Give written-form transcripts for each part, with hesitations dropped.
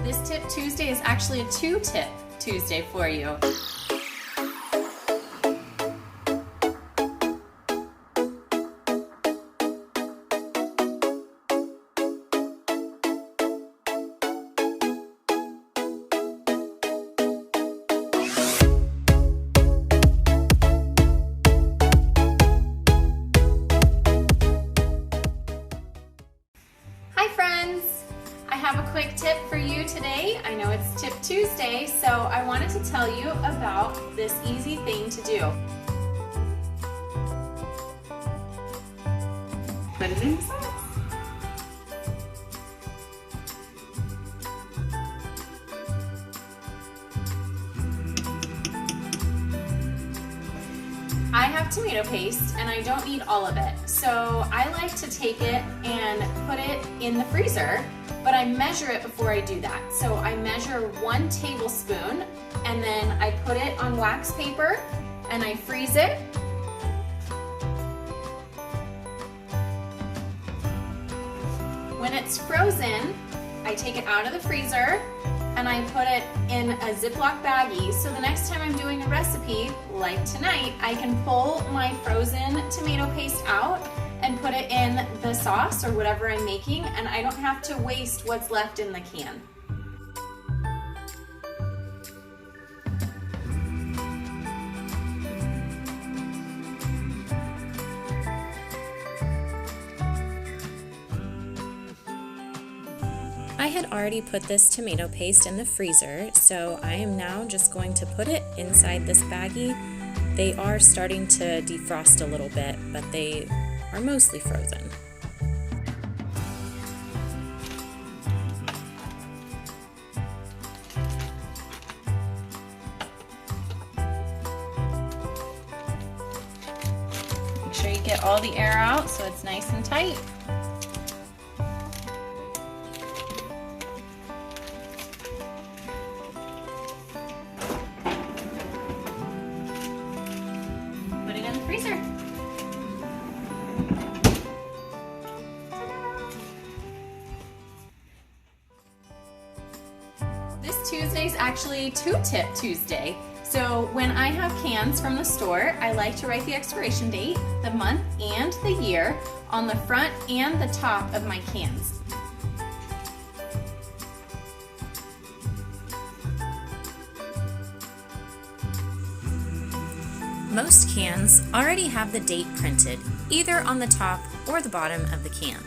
This Tip Tuesday is actually a two-tip Tuesday for you. Hi friends! I have a quick tip for you today. I know it's Tip Tuesday, so I wanted to tell you about this easy thing to do. Put it in the sauce. I have tomato paste and I don't need all of it, so I like to take it and put it in the freezer, but I measure it before I do that. So I measure 1 tablespoon and then I put it on wax paper and I freeze it. When it's frozen, I take it out of the freezer and I put it in a Ziploc baggie, so the next time I'm doing a recipe, like tonight, I can pull my frozen tomato paste out and put it in the sauce or whatever I'm making, and I don't have to waste what's left in the can. I had already put this tomato paste in the freezer, so I am now just going to put it inside this baggie. They are starting to defrost a little bit, but they are mostly frozen. Make sure you get all the air out so it's nice and tight. Freezer. This Tuesday is actually two-tip Tuesday. So when I have cans from the store, I like to write the expiration date, the month, and the year on the front and the top of my cans. Most cans already have the date printed, either on the top or the bottom of the can.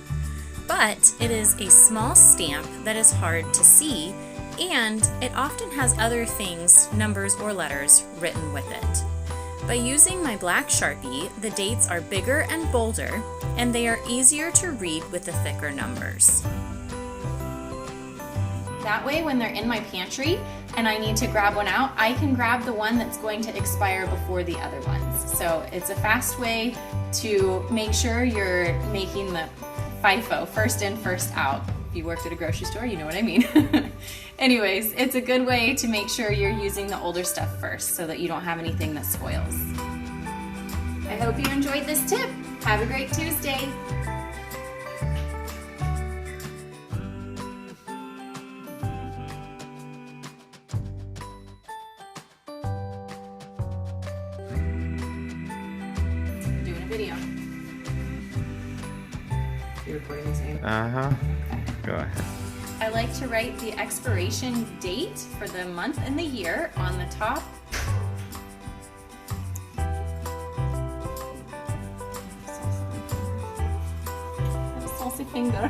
But it is a small stamp that is hard to see, and it often has other things, numbers or letters, written with it. By using my black Sharpie, the dates are bigger and bolder, and they are easier to read with the thicker numbers. That way, when they're in my pantry and I need to grab one out, I can grab the one that's going to expire before the other ones. So it's a fast way to make sure you're making the FIFO, first in, first out. If you worked at a grocery store, you know what I mean. Anyways, it's a good way to make sure you're using the older stuff first so that you don't have anything that spoils. I hope you enjoyed this tip. Have a great Tuesday. Video. You're recording the same? Uh-huh. Go ahead. I like to write the expiration date for the month and the year on the top. I have a saucy finger.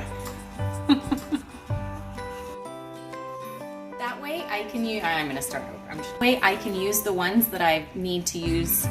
That way I can use, I'm going to start over. That way I can use the ones that I need to use